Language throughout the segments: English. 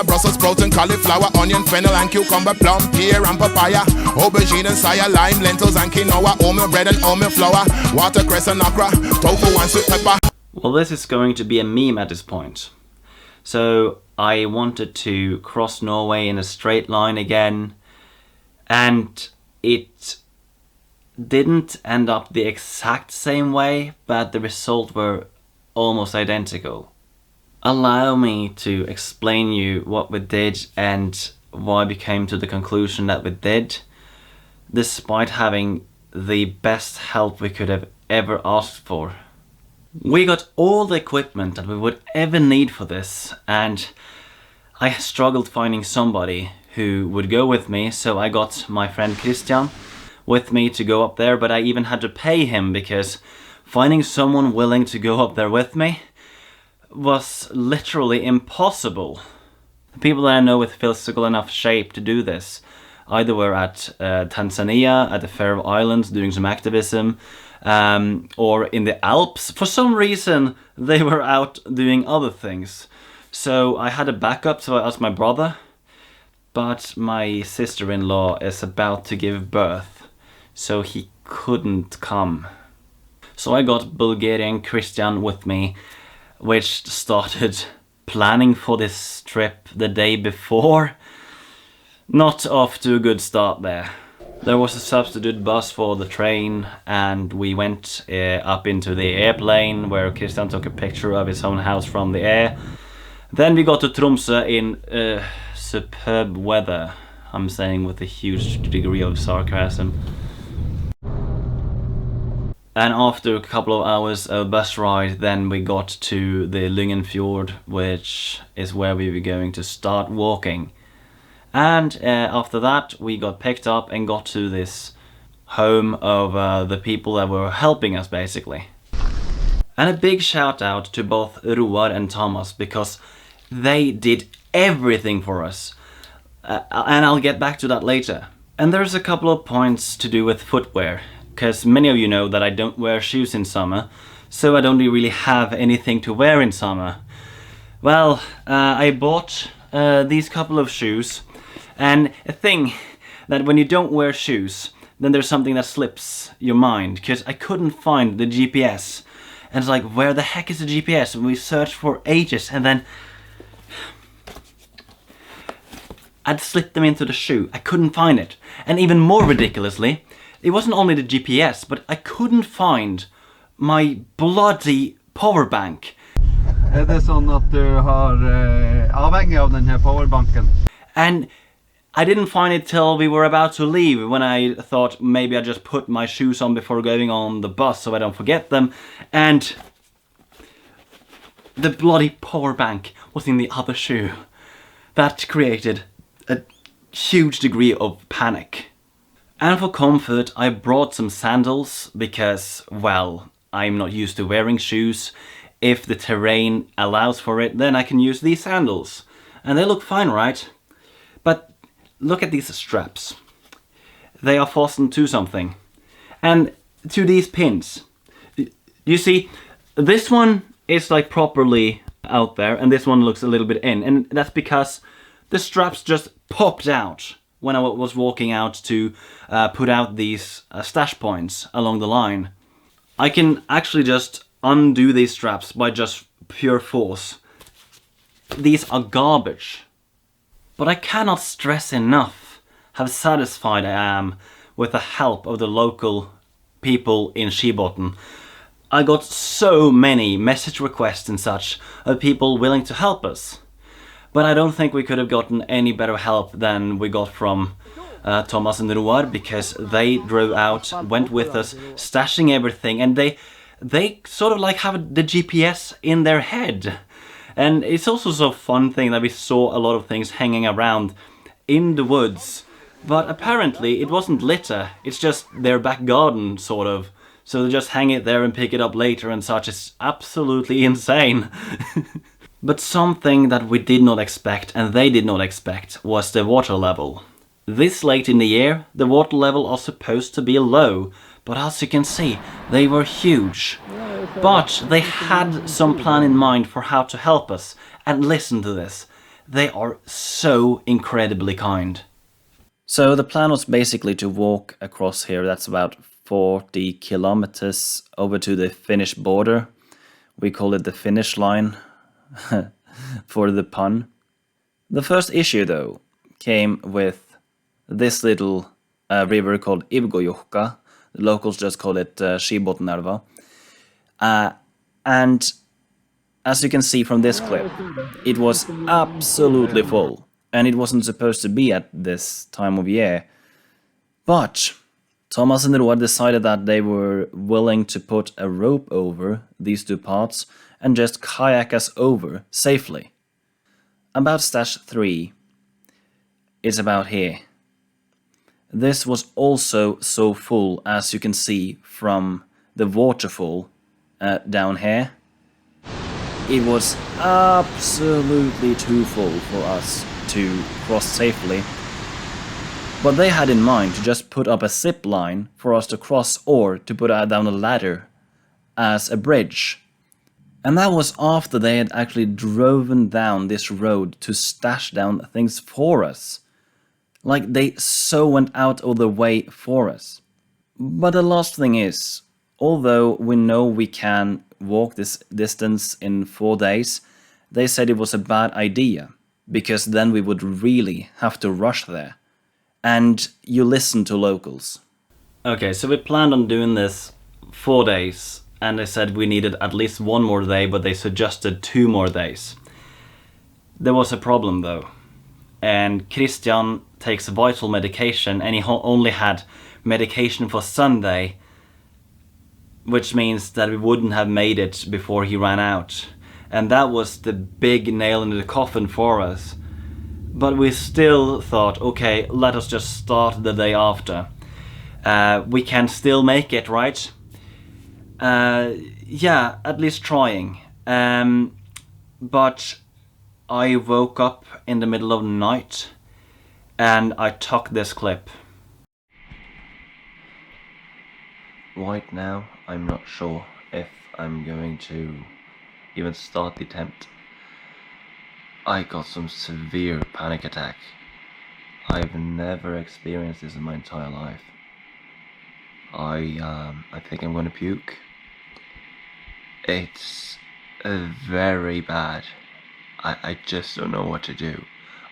Brussels sprouts and cauliflower, onion, fennel and cucumber, plum, pear and papaya, aubergine and saya, lime, lentils and quinoa, oatmeal bread and oatmeal flour, watercress and okra, tofu and sweet pepper. Well, this is going to be a meme at this point. So I wanted to cross Norway in a straight line again, and it didn't end up the exact same way, but the results were almost identical. Allow me to explain you what we did and why we came to the conclusion that we did, despite having the best help we could have ever asked for. We got all the equipment that we would ever need for this, and I struggled finding somebody who would go with me, so I got my friend Kristiyan with me to go up there, but I even had to pay him because finding someone willing to go up there with me was literally impossible. The people that I know with physical enough shape to do this either were at Tanzania, at the Faroe Islands doing some activism, or in the Alps. For some reason they were out doing other things. So I had a backup, so I asked my brother, but my sister-in-law is about to give birth, so he couldn't come. So I got Bulgarian Kristiyan with me, which started planning for this trip the day before. Not off to a good start there. There was a substitute bus for the train, and we went up into the airplane where Kristiyan took a picture of his own house from the air. Then we got to Tromsø in superb weather. I'm saying with a huge degree of sarcasm. And after a couple of hours of bus ride, then we got to the Lyngenfjord, which is where we were going to start walking. And after that, we got picked up and got to this home of the people that were helping us, basically. And a big shout out to both Roar and Thomas, because they did everything for us. And I'll get back to that later. And there's a couple of points to do with footwear, because many of you know that I don't wear shoes in summer, so I don't really have anything to wear in summer. Well, I bought these couple of shoes, and a thing that when you don't wear shoes, then there's something that slips your mind, because I couldn't find the GPS. And it's like, where the heck is the GPS? And we searched for ages, and then I'd slipped them into the shoe. I couldn't find it. And even more ridiculously, it wasn't only the GPS, but I couldn't find my bloody power bank. Det sånn at du har avhengig av den her powerbanken? And I didn't find it till we were about to leave, when I thought maybe I'd just put my shoes on before going on the bus so I don't forget them. And the bloody power bank was in the other shoe. That created a huge degree of panic. And for comfort, I brought some sandals because, well, I'm not used to wearing shoes. If the terrain allows for it, then I can use these sandals. And they look fine, right? But look at these straps. They are fastened to something. And to these pins. You see, this one is like properly out there, and this one looks a little bit in. And that's because the straps just popped out when I was walking out to put out these stash points along the line. I can actually just undo these straps by just pure force. These are garbage. But I cannot stress enough how satisfied I am with the help of the local people in Skibotn. I got so many message requests and such of people willing to help us. But I don't think we could have gotten any better help than we got from Thomas and Roar, because they drove out, went with us, stashing everything, and they sort of like have the GPS in their head. And it's also so fun thing that we saw a lot of things hanging around in the woods, but apparently it wasn't litter, it's just their back garden, sort of. So they just hang it there and pick it up later and such. It's absolutely insane. But something that we did not expect, and they did not expect, was the water level. This late in the year, the water level are supposed to be low, but as you can see, they were huge. But they had some plan in mind for how to help us, and listen to this. They are so incredibly kind. So the plan was basically to walk across here. That's about 40 kilometers over to the Finnish border. We call it the finish line for the pun. The first issue, though, came with this little river called Ivgojohka. The locals just call it Skibotn. And as you can see from this clip, it was absolutely full. And it wasn't supposed to be at this time of year. But Thomas and Roar decided that they were willing to put a rope over these two parts and just kayak us over safely. About stage 3 is about here. This was also so full, as you can see from the waterfall down here. It was absolutely too full for us to cross safely. But they had in mind to just put up a zip line for us to cross, or to put down a ladder as a bridge. And that was after they had actually driven down this road to stash down things for us. Like, they so went out of the way for us. But the last thing is, although we know we can walk this distance in 4 days, they said it was a bad idea, because then we would really have to rush there. And you listen to locals. Okay, so we planned on doing this 4 days, and they said we needed at least 1 more day, but they suggested 2 more days. There was a problem though, and Kristiyan takes vital medication, and he only had medication for Sunday, which means that we wouldn't have made it before he ran out. And that was the big nail in the coffin for us. But we still thought, okay, let us just start the day after. We can still make it, right? Yeah, at least trying. But I woke up in the middle of the night and I took this clip. Right now, I'm not sure if I'm going to even start the attempt. I got some severe panic attack. I've never experienced this in my entire life. I think I'm gonna puke. It's very bad. I just don't know what to do.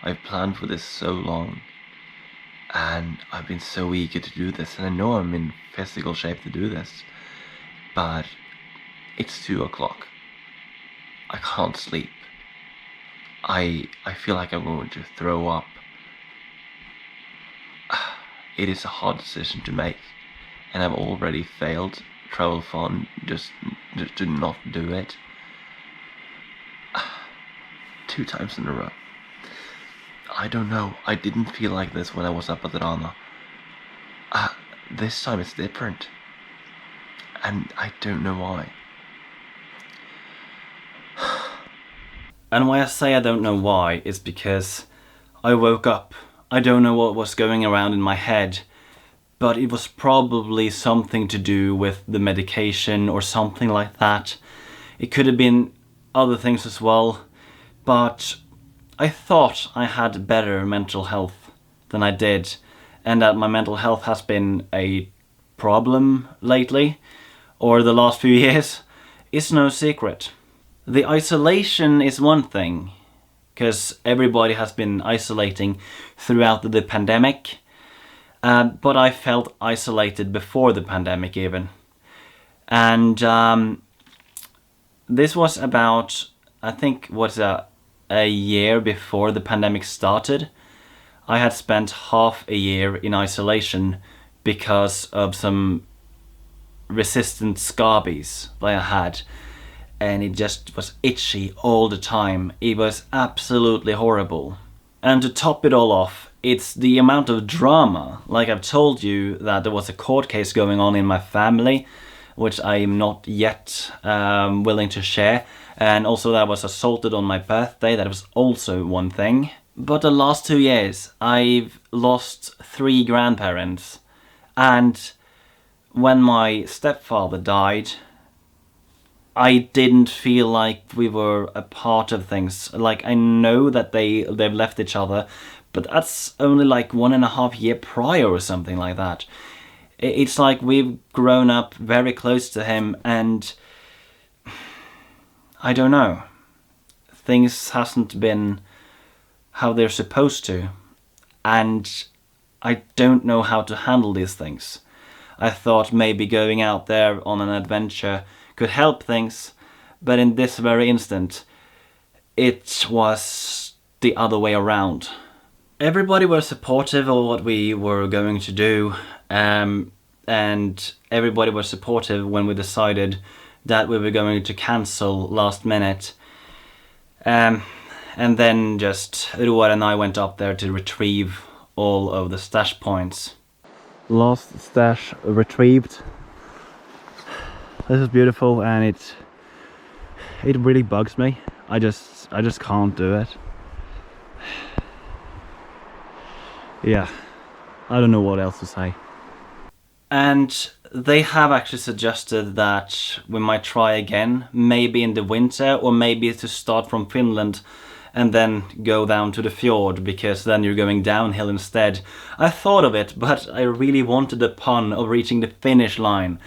I've planned for this so long, and I've been so eager to do this, and I know I'm in physical shape to do this, but it's 2 o'clock. I can't sleep. I feel like I'm going to throw up. It is a hard decision to make, and I've already failed travel fun just to not do it 2 times in a row. I don't know, I didn't feel like this when I was up at the Rana. This time it's different, and I don't know why. And why I say I don't know why is because I woke up. I don't know what was going around in my head, but it was probably something to do with the medication or something like that. It could have been other things as well, but I thought I had better mental health than I did, and that my mental health has been a problem lately, or the last few years. It's no secret. The isolation is one thing, because everybody has been isolating throughout the pandemic, but I felt isolated before the pandemic even. And this was about, I think, a year before the pandemic started. I had spent half a year in isolation because of some resistant scabies that I had. And it just was itchy all the time. It was absolutely horrible. And to top it all off, it's the amount of drama. Like I've told you that there was a court case going on in my family, which I am not yet willing to share. And also that I was assaulted on my birthday, that was also one thing. But the last 2 years, I've lost 3 grandparents. And when my stepfather died, I didn't feel like we were a part of things. Like, I know that they've left each other, but that's only like 1.5 years prior or something like that. It's like we've grown up very close to him, and I don't know. Things hasn't been how they're supposed to, and I don't know how to handle these things. I thought maybe going out there on an adventure could help things, but in this very instant, it was the other way around. Everybody was supportive of what we were going to do, and everybody was supportive when we decided that we were going to cancel last minute. And then just Roar and I went up there to retrieve all of the stash points. Lost stash retrieved. This is beautiful, and it really bugs me. I just can't do it. Yeah, I don't know what else to say. And they have actually suggested that we might try again, maybe in the winter, or maybe to start from Finland and then go down to the fjord, because then you're going downhill instead. I thought of it, but I really wanted the pun of reaching the finish line.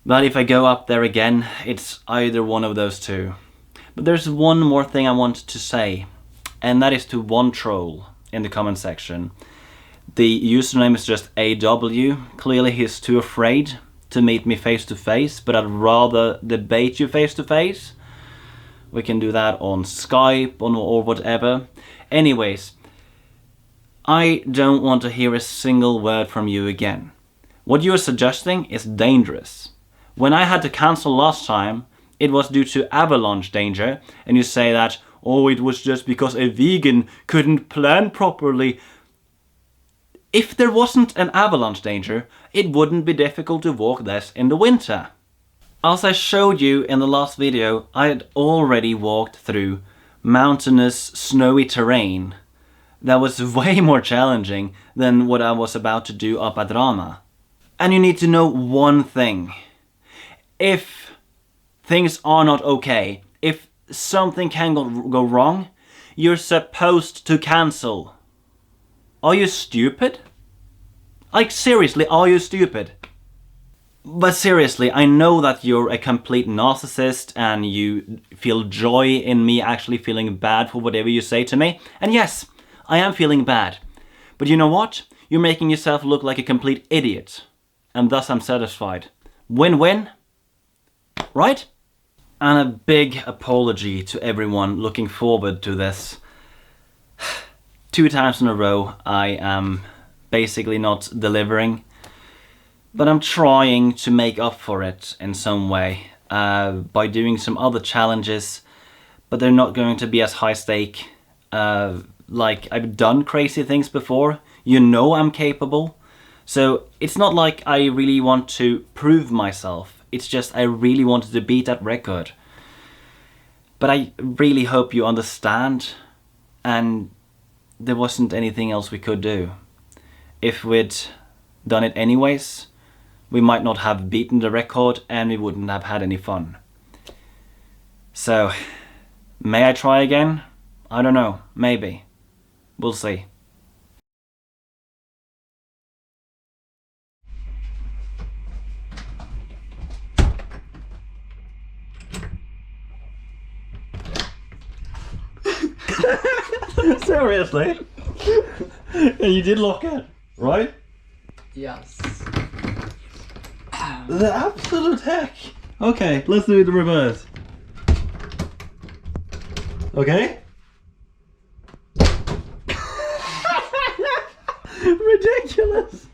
But if I go up there again, it's either one of those two. But there's one more thing I wanted to say, and that is to one troll in the comment section. The username is just AW. Clearly he's too afraid to meet me face to face, but I'd rather debate you face to face. We can do that on Skype or whatever. Anyways, I don't want to hear a single word from you again. What you are suggesting is dangerous. When I had to cancel last time, it was due to avalanche danger, and you say that, oh, it was just because a vegan couldn't plan properly. If there wasn't an avalanche danger, it wouldn't be difficult to walk this in the winter. As I showed you in the last video, I had already walked through mountainous, snowy terrain that was way more challenging than what I was about to do up at Rana. And you need to know one thing. If things are not okay, if something can go wrong, you're supposed to cancel. Are you stupid? Like, seriously, are you stupid? But seriously, I know that you're a complete narcissist and you feel joy in me actually feeling bad for whatever you say to me. And yes, I am feeling bad. But you know what? You're making yourself look like a complete idiot. And thus I'm satisfied. Win-win. Right? And a big apology to everyone looking forward to this. 2 times in a row I am basically not delivering. But I'm trying to make up for it in some way by doing some other challenges, but they're not going to be as high stake. Like, I've done crazy things before. You know I'm capable. So it's not like I really want to prove myself. It's just I really wanted to beat that record. But I really hope you understand, and there wasn't anything else we could do. If we'd done it anyways, we might not have beaten the record and we wouldn't have had any fun. So, may I try again? I don't know, maybe. We'll see. Seriously? And you did lock it, right? Yes. The absolute heck! Okay, let's do it in reverse. Okay? Ridiculous!